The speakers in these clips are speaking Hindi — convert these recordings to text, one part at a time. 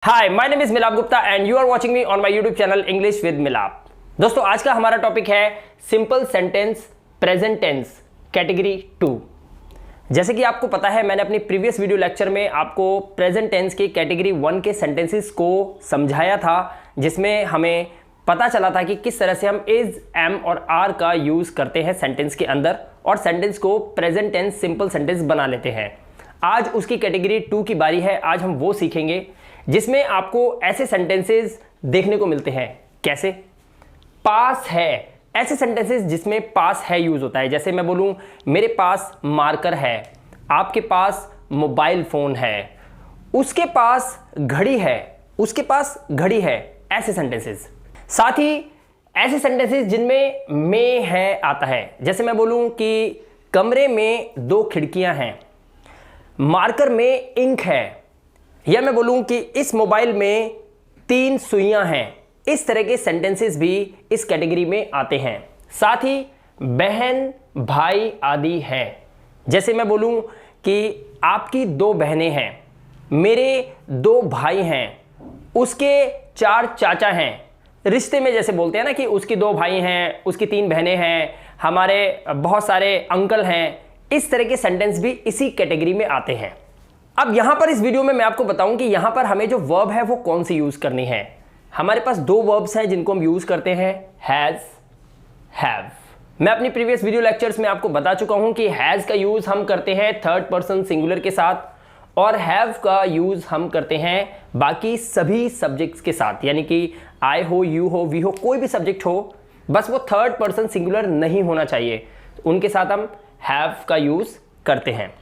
Hi my name is Milap Gupta and you are watching me on my YouTube channel English with Milap. दोस्तों आज का हमारा टॉपिक है simple sentence present tense category 2। जैसे कि आपको पता है मैंने अपनी प्रीवियस वीडियो लेक्चर में आपको प्रेजेंट टेंस के कैटेगरी 1 के सेंटेंसेस को समझाया था, जिसमें हमें पता चला था कि किस तरह से हम इज, एम और आर का यूज करते हैं सेंटेंस के अंदर और सेंटेंस को प्रेजेंट टेंस सिंपल सेंटेंस बना लेते हैं। आज उसकी कैटेगरी 2 की बारी है। आज हम वो सीखेंगे जिसमें आपको ऐसे सेंटेंसेस देखने को मिलते हैं। कैसे? पास है, ऐसे सेंटेंसेस जिसमें पास है यूज होता है। जैसे मैं बोलूं मेरे पास मार्कर है, आपके पास मोबाइल फोन है, उसके पास घड़ी है, उसके पास घड़ी है, ऐसे सेंटेंसेस। साथ ही ऐसे सेंटेंसेस जिनमें में है आता है। जैसे मैं बोलूं कि कमरे में 2 खिड़कियां हैं, मार्कर में इंक है, या मैं बोलूं कि इस मोबाइल में 3 सुइयां हैं। इस तरह के सेंटेंसेस भी इस कैटेगरी में आते हैं। साथ ही बहन, भाई आदि हैं। जैसे मैं बोलूं कि आपकी 2 बहनें हैं, मेरे 2 भाई हैं, उसके 4 चाचा हैं। रिश्ते में जैसे बोलते हैं ना कि उसकी 2 भाई हैं, उसकी 3 बहनें हैं, हमारे बहुत सारे अंकल हैं। इस तरह के सेंटेंस भी इसी कैटेगरी में आते हैं। अब यहां पर इस वीडियो में मैं आपको बताऊं कि यहां पर हमें जो वर्ब है वो कौन सी यूज करनी है। हमारे पास 2 वर्ब्स हैं जिनको हम यूज करते हैं, हैज, हैव। मैं अपनी प्रीवियस वीडियो लेक्चर्स में आपको बता चुका हूं कि हैज का यूज हम करते हैं 3rd पर्सन सिंगुलर के साथ और हैव का यूज हम करते हैं बाकी सभी सब्जेक्ट्स के साथ, यानी कि आई हो, यू हो, वी हो, कोई भी सब्जेक्ट हो, बस वो 3rd पर्सन सिंगुलर नहीं होना चाहिए, उनके साथ हम हैव का यूज करते हैं।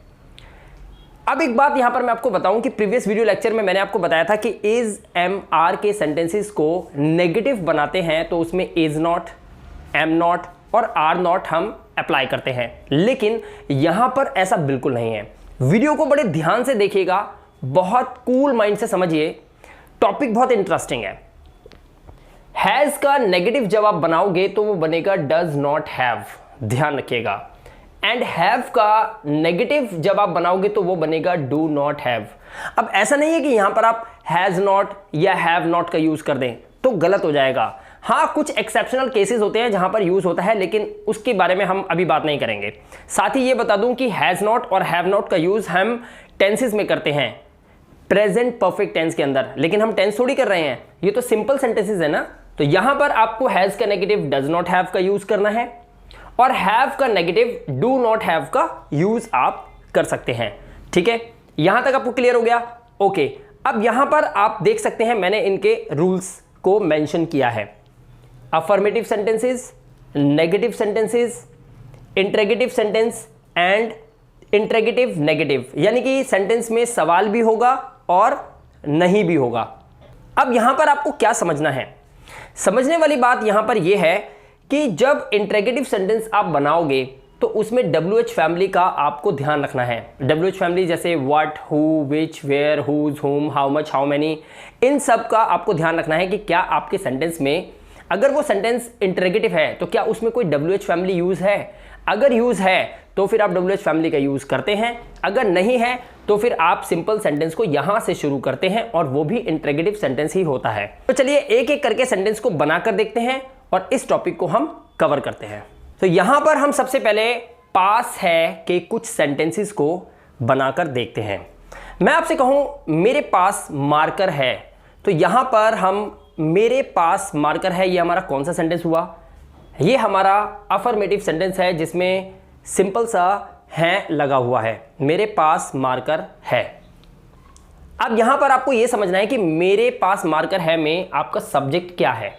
अब एक बात यहां पर मैं आपको बताऊं कि प्रीवियस वीडियो लेक्चर में मैंने आपको बताया था कि इज, एम, आर के सेंटेंसेस को नेगेटिव बनाते हैं तो उसमें इज नॉट, एम नॉट और आर नॉट हम अप्लाई करते हैं। लेकिन यहां पर ऐसा बिल्कुल नहीं है। वीडियो को बड़े ध्यान से देखिएगा, बहुत कूल माइंड से समझिए, टॉपिक बहुत इंटरेस्टिंग है। हैज का नेगेटिव जब आप बनाओगे तो वो बनेगा डज नॉट हैव, ध्यान रखिएगा। एंड हैव का नेगेटिव जब आप बनाओगे तो वो बनेगा डू नॉट हैव। अब ऐसा नहीं है कि यहां पर आप हैज नॉट या हैव नॉट का यूज कर दें तो गलत हो जाएगा। हाँ, कुछ एक्सेप्शनल केसेस होते हैं जहां पर यूज होता है, लेकिन उसके बारे में हम अभी बात नहीं करेंगे। साथ ही ये बता दूं कि हैज नॉट और हैव नॉट का यूज हम टेंसेस में करते हैं, प्रेजेंट परफेक्ट टेंस के अंदर, लेकिन हम टेंस थोड़ी कर रहे हैं, ये तो सिंपल सेंटेंसेस है ना। तो यहां पर आपको हैज का नेगेटिव डज नॉट हैव का यूज करना है और हैव का नेगेटिव डू नॉट हैव का यूज आप कर सकते हैं। ठीक है, यहां तक आपको क्लियर हो गया? ओके, अब यहां पर आप देख सकते हैं मैंने इनके रूल्स को मेंशन किया है। Affirmative sentences, negative sentences, interrogative sentence and interrogative negative, यानी कि सेंटेंस में सवाल भी होगा और नहीं भी होगा। अब यहां पर आपको क्या समझना है? समझने वाली बात यहां पर यह है कि जब इंट्रोगेटिव सेंटेंस आप बनाओगे तो उसमें WH फैमिली का आपको ध्यान रखना है। WH फैमिली जैसे what, who, which, where, whose, whom, how much, how many, इन सब का आपको ध्यान रखना है कि क्या आपके सेंटेंस में, अगर वो सेंटेंस इंट्रोगेटिव है तो क्या उसमें कोई WH फैमिली यूज है। अगर यूज है तो फिर आप WH फैमिली का यूज करते हैं, अगर नहीं है तो फिर आप सिंपल सेंटेंस को यहां से शुरू करते हैं और वो भी इंट्रोगेटिव सेंटेंस ही होता है। तो चलिए एक एक करके सेंटेंस को बनाकर देखते हैं और इस टॉपिक को हम कवर करते हैं। तो यहां पर हम सबसे पहले पास है के कुछ सेंटेंसेस को बनाकर देखते हैं। मैं आपसे कहूं मेरे पास मार्कर है, तो यहां पर हम मेरे पास मार्कर है, ये हमारा कौन सा सेंटेंस हुआ? ये हमारा अफर्मेटिव सेंटेंस है जिसमें सिंपल सा है लगा हुआ है, मेरे पास मार्कर है। अब यहां पर आपको यह समझना है कि मेरे पास मार्कर है में आपका सब्जेक्ट क्या है।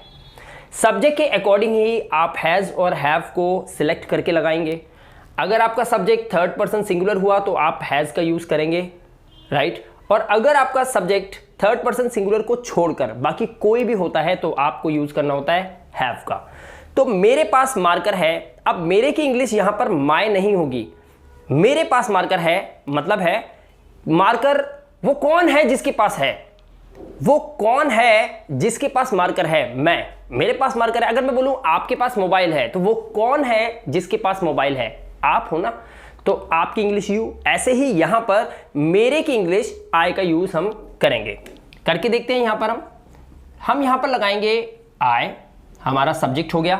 सब्जेक्ट के अकॉर्डिंग ही आप हैज और हैव को सिलेक्ट करके लगाएंगे। अगर आपका सब्जेक्ट 3rd पर्सन सिंगुलर हुआ तो आप हैज का यूज करेंगे, राइट। और अगर आपका सब्जेक्ट 3rd पर्सन सिंगुलर को छोड़कर बाकी कोई भी होता है तो आपको यूज करना होता है हैव का। तो मेरे पास मार्कर है, अब मेरे की इंग्लिश यहां पर माय नहीं होगी। मेरे पास मार्कर है मतलब है मार्कर वो कौन है जिसके पास है, वो कौन है जिसके पास मार्कर है? मैं, मेरे पास मार्कर है। अगर मैं बोलूं आपके पास मोबाइल है तो वो कौन है जिसके पास मोबाइल है? आप हो ना। तो आपकी इंग्लिश यू। ऐसे ही यहां पर मेरे की इंग्लिश आई का यूज हम करेंगे। करके देखते हैं। यहां पर हम यहां पर लगाएंगे आई, हमारा सब्जेक्ट हो गया।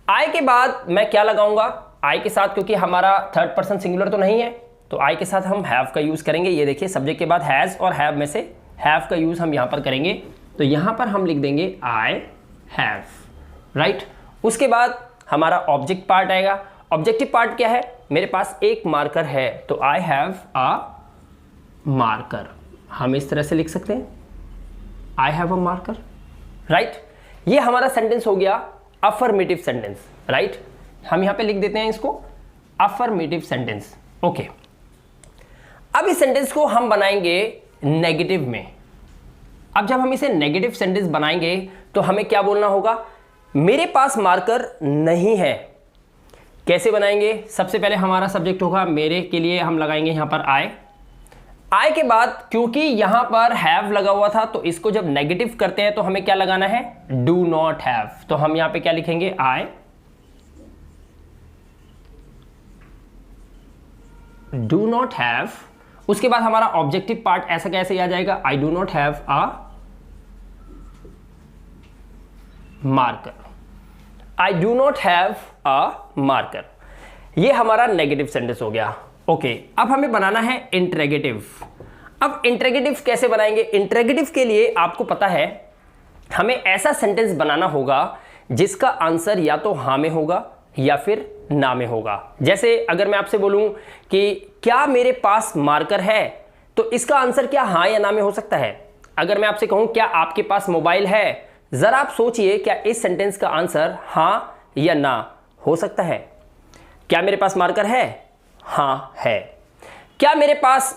आई के बाद मैं क्या लगाऊंगा, आई के साथ, क्योंकि हमारा थर्ड पर्सन सिंगुलर तो नहीं है, तो आई के साथ हम हैव का यूज करेंगे। ये देखिए सब्जेक्ट के बाद हैज और हैव में से हैव का यूज हम यहां पर करेंगे। तो यहां पर हम लिख देंगे आई हैव, राइट। उसके बाद हमारा ऑब्जेक्ट पार्ट आएगा। ऑब्जेक्टिव पार्ट क्या है, मेरे पास एक मार्कर है, तो आई हैव अ मार्कर। हम इस तरह से लिख सकते हैं, I have a marker, right. ये हमारा सेंटेंस हो गया अफर्मेटिव सेंटेंस, राइट। हम यहां पे लिख देते हैं इसको अफर्मेटिव सेंटेंस, ओके। अब इस सेंटेंस को हम बनाएंगे नेगेटिव में। अब जब हम इसे नेगेटिव सेंटेंस बनाएंगे तो हमें क्या बोलना होगा, मेरे पास मार्कर नहीं है। कैसे बनाएंगे, सबसे पहले हमारा सब्जेक्ट होगा, मेरे के लिए हम लगाएंगे यहां पर आई। आई के बाद क्योंकि यहां पर हैव लगा हुआ था, तो इसको जब नेगेटिव करते हैं तो हमें क्या लगाना है, डू नॉट हैव। तो हम यहां पे क्या लिखेंगे, आई डू नॉट हैव। उसके बाद हमारा ऑब्जेक्टिव पार्ट ऐसा कैसे आ जाएगा, I do not have a marker, I do not have a marker. ये हमारा नेगेटिव सेंटेंस हो गया, ओके। अब हमें बनाना है इंट्रोगेटिव। अब इंट्रोगेटिव कैसे बनाएंगे, इंट्रोगेटिव के लिए आपको पता है हमें ऐसा सेंटेंस बनाना होगा जिसका आंसर या तो हाँ में होगा या फिर ना में होगा। जैसे अगर मैं आपसे बोलूं कि क्या मेरे पास मार्कर है, तो इसका आंसर क्या हाँ या ना में हो सकता है। अगर मैं आपसे कहूं क्या आपके पास मोबाइल है, जरा आप सोचिए क्या इस सेंटेंस का आंसर हाँ या ना हो सकता है। क्या मेरे पास मार्कर है, हाँ है। क्या मेरे पास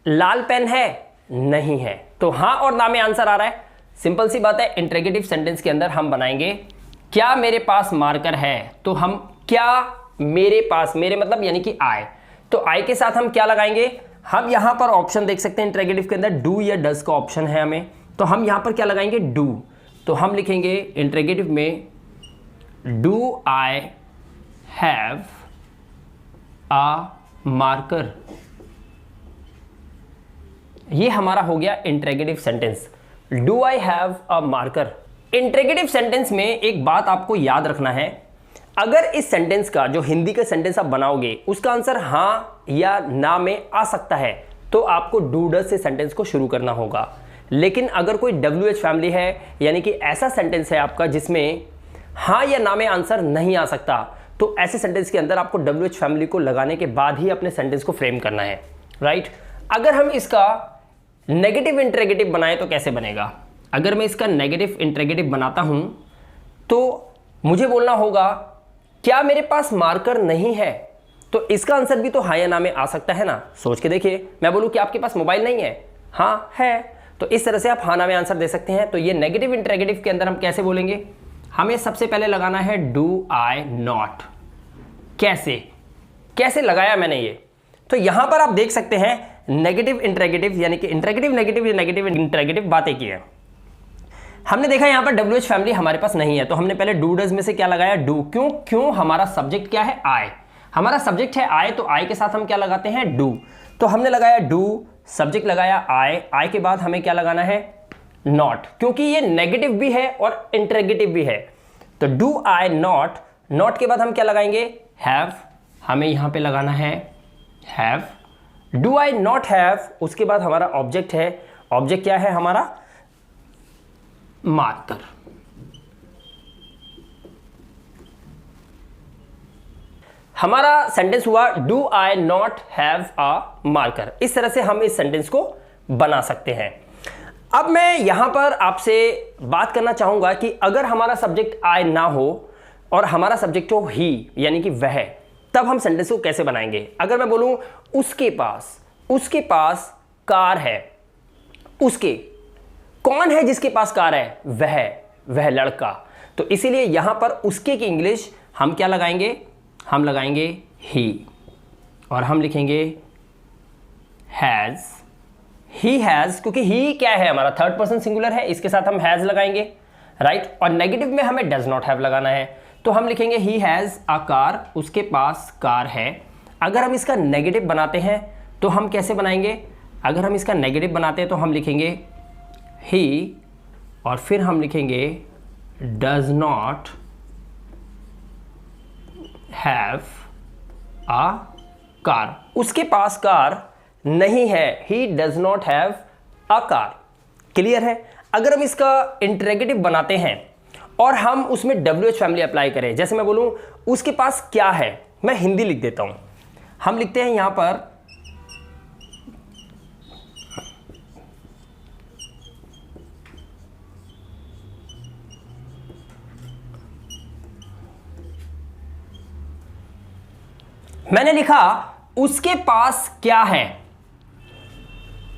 लाल पेन है, नहीं है। तो हाँ और ना में आंसर आ रहा है, सिंपल सी बात है। इंट्रोगेटिव सेंटेंस के अंदर हम बनाएंगे क्या मेरे पास मार्कर है, तो हम क्या मेरे पास, मेरे मतलब यानी कि आई, तो आई के साथ हम क्या लगाएंगे, हम यहां पर ऑप्शन देख सकते हैं इंट्रोगेटिव के अंदर डू या डज का ऑप्शन है हमें, तो हम यहां पर क्या लगाएंगे, डू। तो हम लिखेंगे इंट्रोगेटिव में do I have a marker. ये हमारा हो गया interrogative sentence, do I have a marker. Interrogative sentence में एक बात आपको याद रखना है, अगर इस सेंटेंस का जो हिंदी का सेंटेंस आप बनाओगे उसका आंसर हाँ या ना में आ सकता है, तो आपको डू डज से सेंटेंस को शुरू करना होगा। लेकिन अगर कोई WH फैमिली है, यानी कि ऐसा सेंटेंस है आपका जिसमें हाँ या ना में आंसर नहीं आ सकता, तो ऐसे सेंटेंस के अंदर आपको WH फैमिली को लगाने के बाद ही अपने सेंटेंस को फ्रेम करना है, राइट। अगर हम इसका नेगेटिव इंट्रोगेटिव बनाए तो कैसे बनेगा, अगर मैं इसका नेगेटिव इंट्रोगेटिव बनाता हूं तो मुझे बोलना होगा क्या मेरे पास मार्कर नहीं है, तो इसका आंसर भी तो हाँ या ना में आ सकता है ना। सोच के देखिए, मैं बोलूं कि आपके पास मोबाइल नहीं है, हाँ है, तो इस तरह से आप हाँ ना में आंसर दे सकते हैं। तो ये नेगेटिव इंट्रोगेटिव के अंदर हम कैसे बोलेंगे, हमें सबसे पहले लगाना है डू आई नॉट। कैसे लगाया मैंने ये, तो यहां पर आप देख सकते हैं नेगेटिव इंट्रोगेटिव यानी कि इंट्रोगेटिव नेगेटिव या नेगेटिव इंट्रोगेटिव बातें की है। हमने देखा यहां पर WH फैमिली हमारे पास नहीं है, तो हमने पहले डू डज में से क्या लगाया, डू। क्यों हमारा सब्जेक्ट क्या है, आई, हमारा सब्जेक्ट है आई, तो आई के साथ हम क्या लगाते हैं, डू। तो हमने लगाया डू, सब्जेक्ट लगाया आई के बाद हमें क्या लगाना है, नॉट, क्योंकि ये नेगेटिव भी है और इंट्रोगेटिव भी है। तो डू आई नॉट के बाद हम क्या लगाएंगे, हैव, हमें यहां पे लगाना है have. Do I not have, उसके बाद हमारा ऑब्जेक्ट है, ऑब्जेक्ट क्या है हमारा, मार्कर। हमारा सेंटेंस हुआ do I not have a marker. इस तरह से हम इस सेंटेंस को बना सकते हैं। अब मैं यहां पर आपसे बात करना चाहूंगा कि अगर हमारा सब्जेक्ट आई ना हो और हमारा सब्जेक्ट हो ही यानी कि वह, तब हम सेंटेंस को कैसे बनाएंगे। अगर मैं बोलूं उसके पास कार है, उसके, कौन है जिसके पास कार है, वह लड़का। तो इसीलिए यहां पर उसके की इंग्लिश हम क्या लगाएंगे, हम लगाएंगे ही, और हम लिखेंगे हैज, ही हैज, क्योंकि ही क्या है हमारा थर्ड पर्सन सिंगुलर है, इसके साथ हम हैज लगाएंगे, राइट। और नेगेटिव में हमें डज नॉट हैव लगाना है, तो हम लिखेंगे ही हैज अ कार, उसके पास कार है। अगर हम इसका नेगेटिव बनाते हैं तो हम कैसे बनाएंगे, अगर हम इसका नेगेटिव बनाते हैं तो हम लिखेंगे ही, और फिर हम लिखेंगे does not have a car, उसके पास कार नहीं है। He does not have a car. Clear है? अगर हम इसका इंटरेगेटिव बनाते हैं और हम उसमें WH फैमिली अप्लाई करें, जैसे मैं बोलूं उसके पास क्या है, मैं हिंदी लिख देता हूं। हम लिखते हैं यहां पर मैंने लिखा उसके पास क्या है।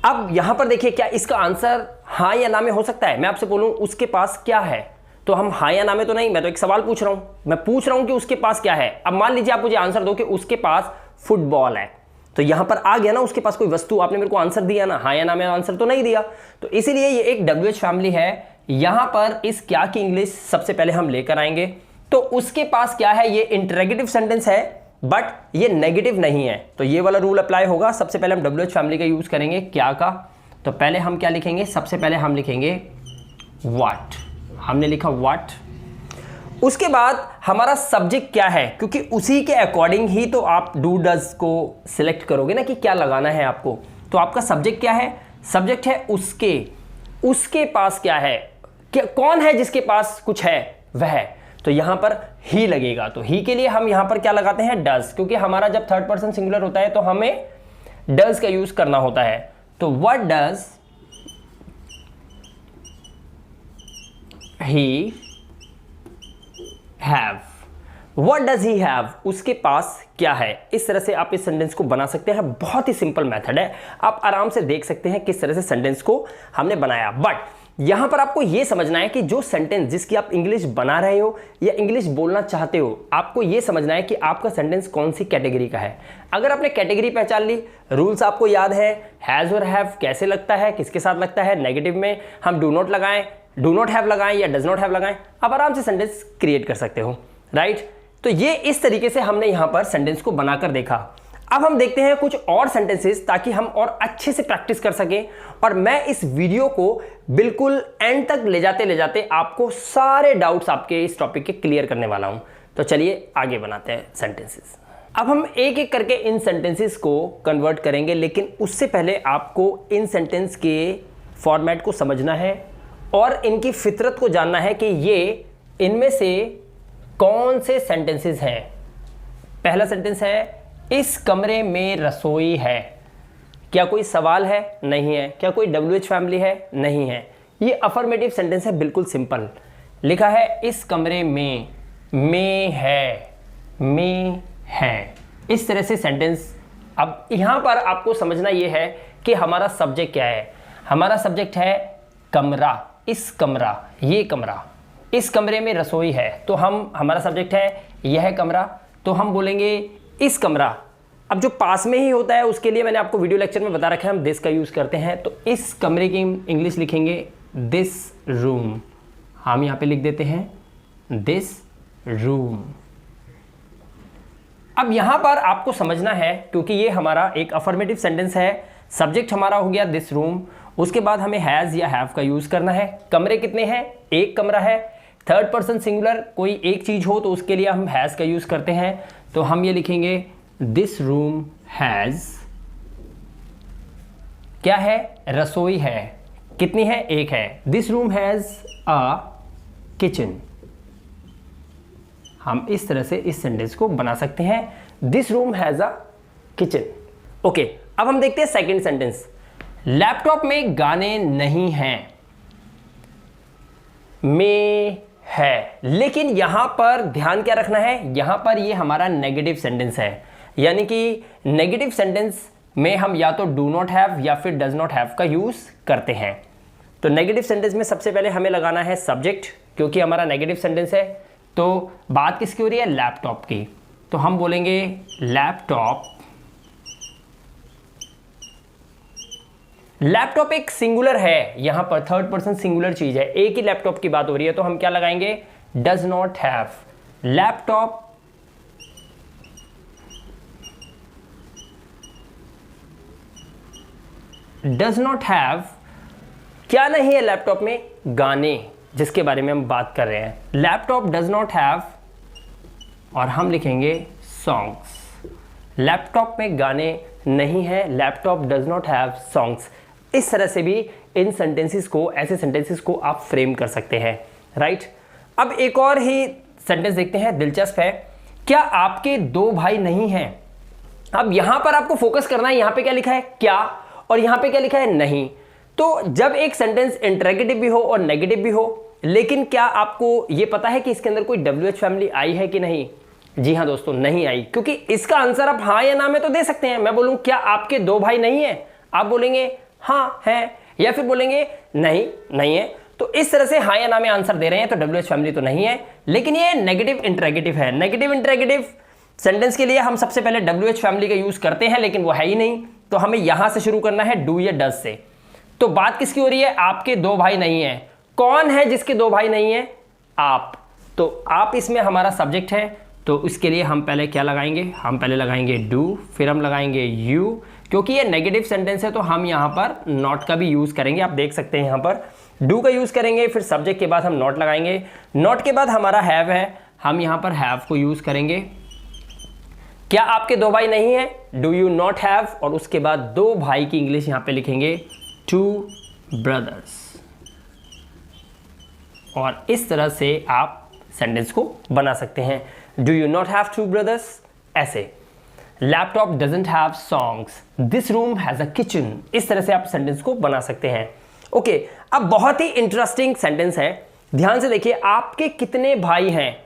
अब यहां पर देखिए, क्या इसका आंसर हाँ या ना में हो सकता है? मैं आपसे बोलूं उसके पास क्या है, तो हम हाँ या ना में तो नहीं, मैं तो एक सवाल पूछ रहा हूं। मैं पूछ रहा हूं कि उसके पास क्या है। अब मान लीजिए आप मुझे आंसर दो कि उसके पास फुटबॉल है, तो यहां पर आ गया ना उसके पास कोई वस्तु। आपने मेरे को आंसर दिया ना, हाँ या ना में आंसर तो नहीं दिया। तो इसीलिए ये एक WH फैमिली है। यहां पर इस क्या की इंग्लिश सबसे पहले हम लेकर आएंगे। तो उसके पास क्या है, ये इंटरेगेटिव सेंटेंस है, बट ये नेगेटिव नहीं है, तो ये वाला रूल अप्लाई होगा। सबसे पहले हम WH फैमिली का यूज करेंगे क्या का। तो पहले हम क्या लिखेंगे, सबसे पहले हम लिखेंगे व्हाट। हमने लिखा व्हाट। उसके बाद हमारा सब्जेक्ट क्या है, क्योंकि उसी के अकॉर्डिंग ही तो आप डू डज को सिलेक्ट करोगे ना कि क्या लगाना है आपको। तो आपका सब्जेक्ट क्या है? सब्जेक्ट है उसके पास क्या है, क्या कौन है जिसके पास कुछ है, वह। तो यहां पर ही लगेगा। तो ही के लिए हम यहां पर क्या लगाते हैं, डज, क्योंकि हमारा जब थर्ड पर्सन सिंगुलर होता है तो हमें डज का यूज करना होता है। तो what does he have, what does he have, उसके पास क्या है। इस तरह से आप इस सेंटेंस को बना सकते हैं। बहुत ही सिंपल मेथड है, आप आराम से देख सकते हैं किस तरह से सेंटेंस को हमने बनाया। बट यहां पर आपको यह समझना है कि जो सेंटेंस जिसकी आप इंग्लिश बना रहे हो या इंग्लिश बोलना चाहते हो, आपको यह समझना है कि आपका सेंटेंस कौन सी कैटेगरी का है। अगर आपने कैटेगरी पहचान ली, रूल्स आपको याद है, हैज और हैव कैसे लगता है, किसके साथ लगता है, नेगेटिव में हम डू नॉट लगाएं, डू नॉट हैव लगाएं या डज नॉट हैव लगाएं, आप आराम से सेंटेंस क्रिएट कर सकते हो, राइट। तो ये इस तरीके से हमने यहां पर सेंटेंस को बनाकर देखा। अब हम देखते हैं कुछ और सेंटेंसेस, ताकि हम और अच्छे से प्रैक्टिस कर सकें। और मैं इस वीडियो को बिल्कुल एंड तक ले जाते आपको सारे डाउट्स आपके इस टॉपिक के क्लियर करने वाला हूं। तो चलिए आगे बनाते हैं सेंटेंसेस। अब हम एक एक करके इन सेंटेंसेस को कन्वर्ट करेंगे, लेकिन उससे पहले आपको इन सेंटेंस के फॉर्मेट को समझना है और इनकी फितरत को जानना है कि ये इनमें से कौन से सेंटेंसेस हैं। पहला सेंटेंस है इस कमरे में रसोई है। क्या कोई सवाल है? नहीं है। क्या कोई WH फैमिली है? नहीं है। ये अफर्मेटिव सेंटेंस है, बिल्कुल सिंपल। लिखा है इस कमरे में है। इस तरह से सेंटेंस। अब यहां पर आपको समझना यह है कि हमारा सब्जेक्ट क्या है। हमारा सब्जेक्ट है कमरा, इस कमरा, ये कमरा। इस कमरे में रसोई है, तो हमारा सब्जेक्ट है यह कमरा, तो हम बोलेंगे इस कमरा। अब जो पास में ही होता है उसके लिए मैंने आपको वीडियो लेक्चर में बता रखा है, हम दिस का यूज करते हैं। तो इस कमरे की इंग्लिश लिखेंगे दिस रूम। हम यहां पे लिख देते हैं दिस रूम। अब यहां पर आपको समझना है, क्योंकि ये हमारा एक अफर्मेटिव सेंटेंस है, सब्जेक्ट हमारा हो गया दिस रूम, उसके बाद हमें हैज या हैव का यूज करना है। कमरे कितने हैं? एक कमरा है। थर्ड पर्सन सिंगुलर कोई एक चीज हो तो उसके लिए हम हैज का यूज करते हैं। तो हम ये लिखेंगे दिस रूम हैज, क्या है? रसोई है। कितनी है? एक है। This room has a kitchen. हम इस तरह से इस सेंटेंस को बना सकते हैं, this room has a kitchen. Okay, अब हम देखते हैं सेकंड सेंटेंस। लैपटॉप में गाने नहीं हैं। में है, लेकिन यहां पर ध्यान क्या रखना है, यहां पर ये हमारा नेगेटिव सेंटेंस है, यानी कि नेगेटिव सेंटेंस में हम या तो डू नॉट हैव या फिर डज नॉट हैव का यूज करते हैं। तो नेगेटिव सेंटेंस में सबसे पहले हमें लगाना है सब्जेक्ट, क्योंकि हमारा नेगेटिव सेंटेंस है। तो बात किसकी हो रही है? लैपटॉप की। तो हम बोलेंगे लैपटॉप। लैपटॉप एक सिंगुलर है, यहां पर थर्ड पर्सन सिंगुलर चीज है, एक ही लैपटॉप की बात हो रही है, तो हम क्या लगाएंगे? Does not have. Laptop does not have क्या नहीं है लैपटॉप में? गाने, जिसके बारे में हम बात कर रहे हैं। लैपटॉप डज नॉट हैव, और हम लिखेंगे सॉन्ग्स। लैपटॉप में गाने नहीं है, laptop does not have songs. इस तरह से भी इन सेंटेंसेस को, ऐसे सेंटेंसेस को आप फ्रेम कर सकते हैं, राइट। अब एक और ही सेंटेंस देखते हैं, दिलचस्प है। क्या आपके दो भाई नहीं हैं? अब यहां पर आपको फोकस करना है, यहां पे क्या लिखा है? क्या, और यहां पे क्या लिखा है? नहीं। तो जब एक सेंटेंस इंटरोगेटिव भी हो और नेगेटिव भी हो, लेकिन क्या आपको यह पता है कि इसके अंदर कोई WH फैमिली आई है कि नहीं? जी हाँ दोस्तों, नहीं आई, क्योंकि इसका आंसर आप हाँ या ना में तो दे सकते हैं। मैं बोलूं क्या आपके दो भाई नहीं है, आप बोलेंगे हाँ है, या फिर बोलेंगे नहीं नहीं है। तो इस तरह से हाँ या ना में आंसर दे रहे हैं, तो WH फैमिली तो नहीं है। लेकिन ये नेगेटिव इंटरोगेटिव है। नेगेटिव इंटरोगेटिव सेंटेंस के लिए हम सबसे पहले WH फैमिली का यूज करते हैं, लेकिन वो है ही नहीं, तो हमें यहां से शुरू करना है, डू या डज से। तो बात किसकी हो रही है? आपके दो भाई नहीं है। कौन है जिसके दो भाई नहीं है? आप। तो आप इसमें हमारा सब्जेक्ट है, तो इसके लिए हम पहले क्या लगाएंगे? हम पहले लगाएंगे डू, फिर हम लगाएंगे यू। क्योंकि ये नेगेटिव सेंटेंस है तो हम यहाँ पर नॉट का भी यूज करेंगे। आप देख सकते हैं यहाँ पर डू का यूज करेंगे, फिर सब्जेक्ट के बाद हम नॉट लगाएंगे। नॉट के बाद हमारा हैव है, हम यहाँ पर हैव को यूज करेंगे। क्या आपके दो भाई नहीं है? डू यू नॉट हैव, और उसके बाद दो भाई की इंग्लिश यहाँ पे लिखेंगे टू ब्रदर्स। और इस तरह से आप सेंटेंस को बना सकते हैं। Do you not have two brothers, ऐसे। Laptop doesn't have songs, this room has a kitchen. इस तरह से आप सेंटेंस को बना सकते हैं। ओके, अब बहुत ही इंटरेस्टिंग सेंटेंस है, ध्यान से देखिए। आपके कितने भाई हैं?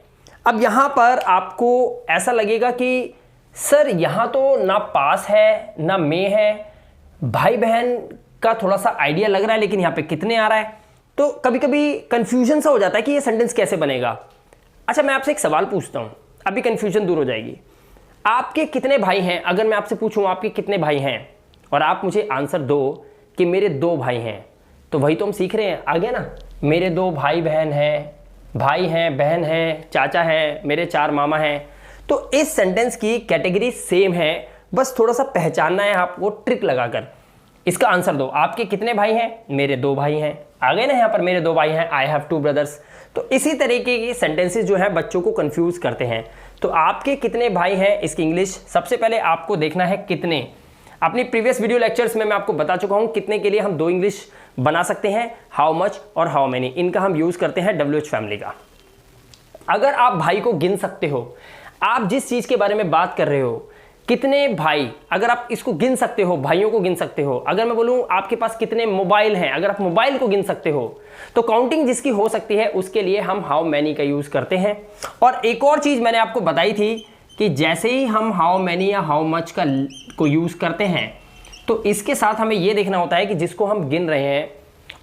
अब यहां पर आपको ऐसा लगेगा कि सर यहां तो ना पास है ना में है, भाई बहन का थोड़ा सा आइडिया लग रहा है, लेकिन यहां पे कितने आ रहा है, तो कभी कभी कंफ्यूजन सा हो जाता है कि ये सेंटेंस कैसे बनेगा। अच्छा, मैं आपसे एक सवाल पूछता हूं, अभी कंफ्यूजन दूर हो जाएगी। आपके कितने भाई हैं? अगर मैं आपसे पूछूं आपके कितने भाई हैं, और आप मुझे आंसर दो कि मेरे दो भाई हैं, तो वही तो हम सीख रहे हैं, आ गया ना। मेरे दो भाई बहन हैं, भाई हैं, बहन हैं, चाचा हैं, मेरे चार मामा हैं। तो इस सेंटेंस की कैटेगरी सेम है, बस थोड़ा सा पहचानना है आपको ट्रिक लगाकर। इसका आंसर दो, आपके कितने भाई हैं? मेरे दो भाई हैं। आ गए ना यहाँ पर, मेरे दो भाई हैं, आई हैव टू ब्रदर्स। तो इसी तरीके की सेंटेंसेस जो है बच्चों को कंफ्यूज करते हैं। तो आपके कितने भाई हैं, इसकी इंग्लिश सबसे पहले आपको देखना है कितने। अपनी प्रीवियस वीडियो लेक्चर्स में मैं आपको बता चुका हूं कितने के लिए हम दो इंग्लिश बना सकते हैं, हाउ मच और हाउ मेनी। इनका हम यूज करते हैं WH फैमिली का। अगर आप भाई को गिन सकते हो, आप जिस चीज के बारे में बात कर रहे हो, कितने भाई, अगर आप इसको गिन सकते हो, भाइयों को गिन सकते हो। अगर मैं बोलूं आपके पास कितने मोबाइल हैं, अगर आप मोबाइल को गिन सकते हो, तो काउंटिंग जिसकी हो सकती है उसके लिए हम हाउ मैनी का यूज करते हैं। और एक और चीज मैंने आपको बताई थी कि जैसे ही हम हाउ मैनी या हाउ मच को यूज करते हैं, तो इसके साथ हमें यह देखना होता है कि जिसको हम गिन रहे हैं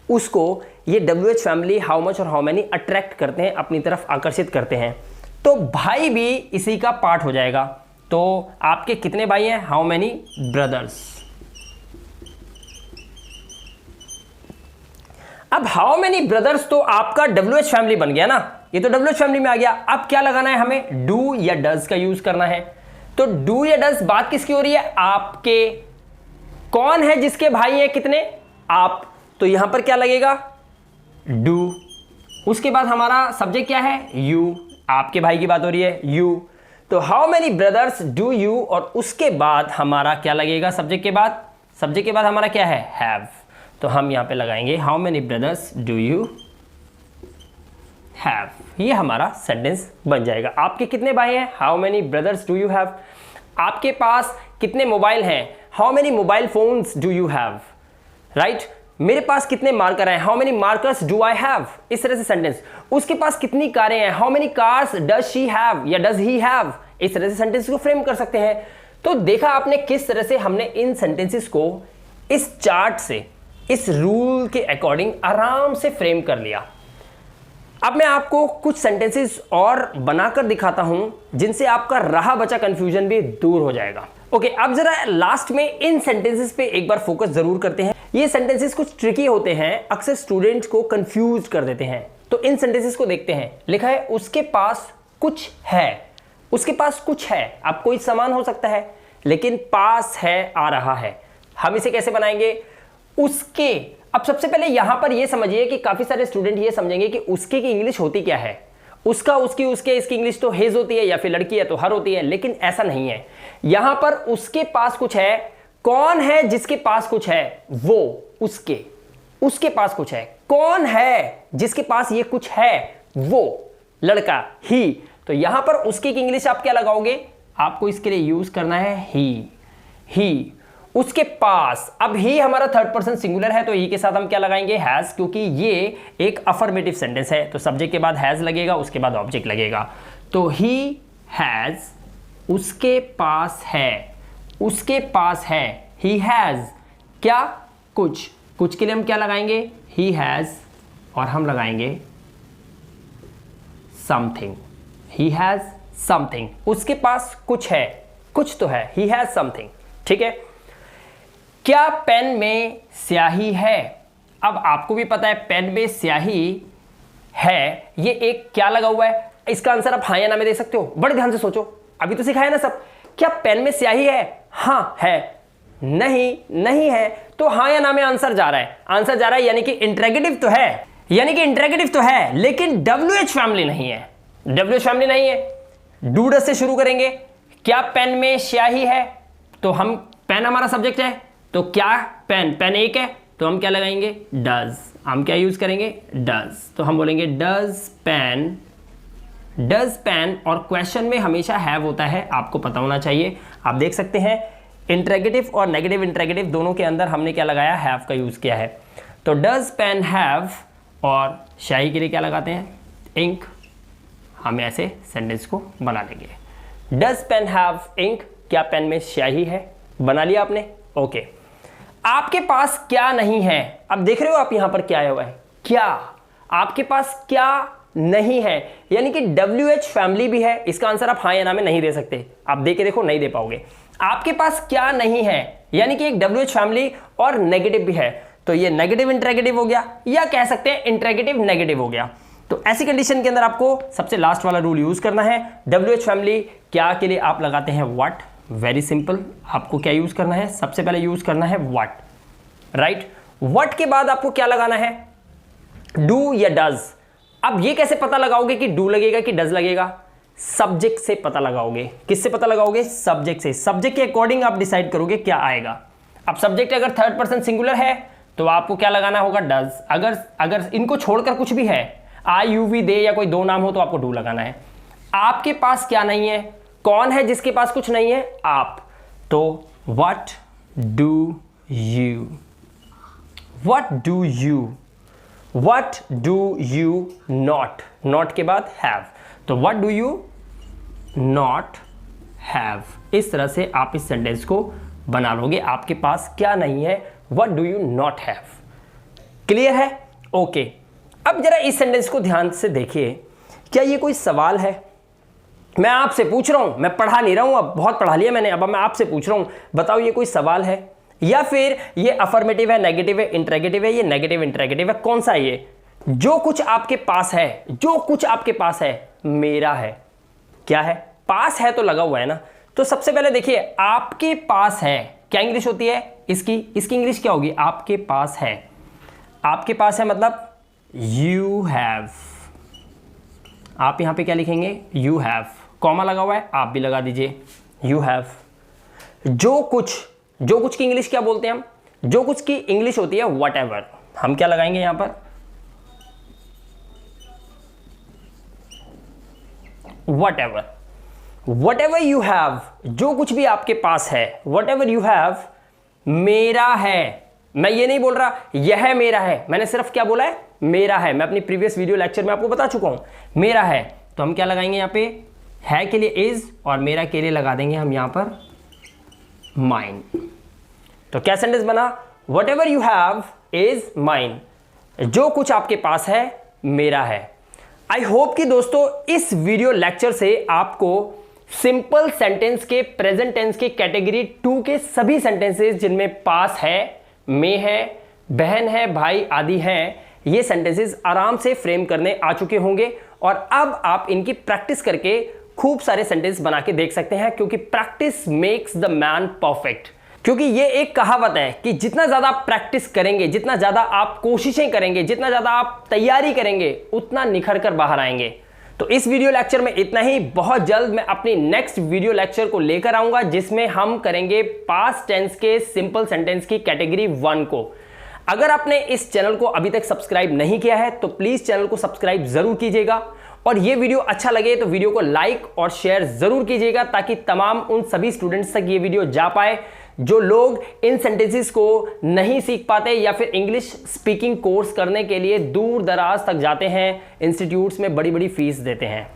उसको ये WH फैमिली हाउ मच और हाउ मैनी अट्रैक्ट करते हैं, अपनी तरफ आकर्षित करते हैं। तो भाई भी इसी का पार्ट हो जाएगा। तो आपके कितने भाई हैं? How many brothers. अब हाउ मैनी ब्रदर्स तो आपका WH फैमिली बन गया ना, ये तो WH फैमिली में आ गया। अब क्या लगाना है हमें? डू या डज का यूज करना है। तो डू या डज बात किसकी हो रही है? आपके। कौन है जिसके भाई हैं कितने? आप। तो यहां पर क्या लगेगा? डू। उसके बाद हमारा सब्जेक्ट क्या है? यू। आपके भाई की बात हो रही है, यू। तो how many brothers do you, और उसके बाद हमारा क्या लगेगा सब्जेक्ट के बाद? सब्जेक्ट के बाद हमारा क्या है? हैव। तो हम यहां पे लगाएंगे how many brothers do you have. ये हमारा सेंटेंस बन जाएगा। आपके कितने भाई हैं? How many brothers do you have. आपके पास कितने मोबाइल हैं? How many mobile phones do you have, right. मेरे पास कितने मार्कर हैं? How many markers do I have. इस तरह से सेंटेंस। उसके पास कितनी कारें हैं? How many cars does she have या डज ही हैव। इस तरह से सेंटेंस को फ्रेम कर सकते हैं। तो देखा आपने किस तरह से हमने इन सेंटेंसेस को इस चार्ट से, इस रूल के अकॉर्डिंग आराम से फ्रेम कर लिया। अब मैं आपको कुछ सेंटेंसेस और बनाकर दिखाता हूं जिनसे आपका रहा बचा कंफ्यूजन भी दूर हो जाएगा। ओके, अब जरा लास्ट में इन सेंटेंसेस पे एक बार फोकस जरूर करते हैं। ये सेंटेंसेस कुछ ट्रिकी होते हैं, अक्सर स्टूडेंट्स को कंफ्यूज कर देते हैं। तो इन सेंटेंसेस को देखते हैं। लिखा है उसके पास कुछ है। उसके पास कुछ है, अब कोई सामान हो सकता है, लेकिन पास है आ रहा है। हम इसे कैसे बनाएंगे? उसके अब सबसे पहले यहां पर यह समझिए कि काफी सारे स्टूडेंट ये समझेंगे कि उसके की इंग्लिश होती क्या है, उसका, उसकी, उसके, इसकी इंग्लिश तो हेज होती है, या फिर लड़की है तो हर होती है, लेकिन ऐसा नहीं है। यहां पर उसके पास कुछ है, कौन है जिसके पास कुछ है, वो, उसके, उसके पास कुछ है, कौन है जिसके पास ये कुछ है, वो, लड़का, ही। तो यहां पर उसके की इंग्लिश आप क्या लगाओगे, आपको इसके लिए यूज करना है ही, उसके पास। अब ही हमारा थर्ड पर्सन सिंगुलर है, तो ही के साथ हम क्या लगाएंगे, हैज, क्योंकि ये एक अफर्मेटिव सेंटेंस है, तो सब्जेक्ट के बाद हैज लगेगा, उसके बाद ऑब्जेक्ट लगेगा। तो ही हैज, उसके पास है, उसके पास है, ही हैज क्या, कुछ, कुछ के लिए हम क्या लगाएंगे, ही हैज, और हम लगाएंगे समथिंग, ही हैज समथिंग, उसके पास कुछ है, कुछ तो है, ही हैज समथिंग। ठीक है। क्या पेन में स्याही है? अब आपको भी पता है पेन में स्याही है, ये एक क्या लगा हुआ है, इसका आंसर आप हाँ या ना में दे सकते हो। बड़े ध्यान से सोचो, अभी तो सिखाया ना सब। क्या पेन में स्याही है? हाँ है, नहीं, नहीं है, तो हाँ या ना में आंसर जा रहा है, आंसर जा रहा है, यानी कि इंट्रोगेटिव तो है, यानी कि इंट्रोगेटिव तो है, लेकिन WH फैमिली नहीं है, WH फैमिली नहीं है। डू डज से शुरू करेंगे। क्या पेन में स्याही है? तो हम, पेन हमारा सब्जेक्ट है, तो क्या पेन, पेन एक है, तो हम क्या लगाएंगे, डज, हम क्या यूज करेंगे, डज, तो हम बोलेंगे डज पेन, डज पेन। और क्वेश्चन में हमेशा हैव होता है, आपको पता होना चाहिए। आप देख सकते हैं इंट्रोगेटिव और नेगेटिव इंट्रोगेटिव दोनों के अंदर हमने क्या लगाया, हैव का यूज किया है। तो डज पेन हैव, और स्याही के लिए क्या लगाते हैं, इंक। हम ऐसे सेंटेंस को बना लेंगे, डज पेन हैव इंक, क्या पेन में स्याही है, बना लिया आपने। ओके। आपके पास क्या नहीं है? अब देख रहे हो आप यहां पर क्या आया हुआ है, क्या, आपके पास क्या नहीं है, यानी कि WH फैमिली भी है। इसका आंसर आप हाँ या ना में नहीं दे सकते, आप दे के देखो, नहीं दे पाओगे। आपके पास क्या नहीं है, यानी कि एक WH फैमिली और नेगेटिव भी है, तो ये नेगेटिव इंट्रोगेटिव हो गया, या कह सकते हैं इंट्रोगेटिव नेगेटिव हो गया। तो ऐसी कंडीशन के अंदर आपको सबसे लास्ट वाला रूल यूज करना है। WH फैमिली क्या के लिए आप लगाते हैं व्हाट, वेरी सिंपल। आपको क्या यूज करना है, सबसे पहले यूज करना है व्हाट, राइट। व्हाट के बाद आपको क्या लगाना है, डू या डज। अब ये कैसे पता लगाओगे कि डू लगेगा कि डज लगेगा, सब्जेक्ट से पता लगाओगे। किससे पता लगाओगे, सब्जेक्ट से। सब्जेक्ट के अकॉर्डिंग आप डिसाइड करोगे क्या आएगा। अब सब्जेक्ट अगर थर्ड पर्सन सिंगुलर है तो आपको क्या लगाना होगा, डज। अगर इनको छोड़कर कुछ भी है, आई, यू, वी, दे या कोई दो नाम हो, तो आपको डू लगाना है। आपके पास क्या नहीं है, कौन है जिसके पास कुछ नहीं है, आप, तो what do you, what do you, what do you not, not के बाद हैव, तो what do you not have. इस तरह से आप इस सेंटेंस को बना लोगे, आपके पास क्या नहीं है, what do you not have. Clear है? ओके। अब जरा इस सेंटेंस को ध्यान से देखिए, क्या ये कोई सवाल है? मैं आपसे पूछ रहा हूं, मैं पढ़ा नहीं रहा हूं, अब बहुत पढ़ा लिया मैंने, अब मैं आपसे पूछ रहा हूं, बताओ ये कोई सवाल है, या फिर ये अफर्मेटिव है, नेगेटिव है, इंट्रोगेटिव है, ये नेगेटिव इंट्रोगेटिव है, कौन सा है ये? जो कुछ आपके पास है, जो कुछ आपके पास है, मेरा है। क्या है? पास है तो लगा हुआ है ना। तो सबसे पहले देखिए, आपके पास है, क्या इंग्लिश होती है इसकी इंग्लिश क्या होगी, आपके पास है। आपके पास है मतलब यू हैव। आप यहां पे क्या लिखेंगे, यू हैव, कॉमा लगा हुआ है, आप भी लगा दीजिए, यू हैव। जो कुछ की इंग्लिश क्या बोलते हैं हम, जो कुछ की इंग्लिश होती है वट एवर। हम क्या लगाएंगे यहां पर, वट एवर यू हैव, जो कुछ भी आपके पास है, वट एवर यू हैव मेरा है। मैं ये नहीं बोल रहा यह मेरा है, मैंने सिर्फ क्या बोला है, मेरा है। मैं अपनी प्रीवियस वीडियो लेक्चर में आपको बता चुका हूं, मेरा है। तो हम क्या लगाएंगे यहां पे, है के लिए इज, और मेरा के लिए लगा देंगे हम यहां पर माइन। तो क्या सेंटेंस बना, what ever you have is mine, जो कुछ आपके पास है मेरा है। आई होप कि दोस्तों इस वीडियो लेक्चर से आपको सिंपल सेंटेंस के प्रेजेंट टेंस के कैटेगरी 2 के सभी सेंटेंसेस जिनमें पास है, में है, बहन है, भाई आदि हैं, ये सेंटेंसेस आराम से फ्रेम करने आ चुके होंगे। और अब आप इनकी प्रैक्टिस करके खूब सारे सेंटेंस बना के देख सकते हैं, क्योंकि practice makes the man perfect. क्योंकि ये एक कहावत है कि जितना ज़्यादा आप प्रैक्टिस करेंगे, जितना ज़्यादा आप कोशिशें करेंगे, जितना ज़्यादा आप तैयारी करेंगे, उतना निखर कर बाहर आएंगे। तो इस वीडियो लेक्चर में इतना ही। बहुत जल्द मैं अपनी नेक्स्ट वीडियो लेक्चर को लेकर आऊंगा जिसमें हम करेंगे पास्ट टेंस के सिंपल सेंटेंस की कैटेगरी 1 को। अगर आपने इस चैनल को अभी तक सब्सक्राइब नहीं किया है तो प्लीज़ चैनल को सब्सक्राइब ज़रूर कीजिएगा, और ये वीडियो अच्छा लगे तो वीडियो को लाइक और शेयर ज़रूर कीजिएगा ताकि तमाम उन सभी स्टूडेंट्स तक ये वीडियो जा पाए जो लोग इन सेंटेंसेस को नहीं सीख पाते या फिर इंग्लिश स्पीकिंग कोर्स करने के लिए दूर दराज तक जाते हैं, इंस्टीट्यूट्स में बड़ी बड़ी फीस देते हैं।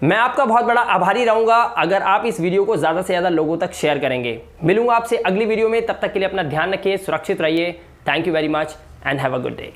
मैं आपका बहुत बड़ा आभारी रहूंगा अगर आप इस वीडियो को ज़्यादा से ज़्यादा लोगों तक शेयर करेंगे। मिलूंगा आपसे अगली वीडियो में, तब तक के लिए अपना ध्यान रखिए, सुरक्षित रहिए। Thank you very much and have a good day.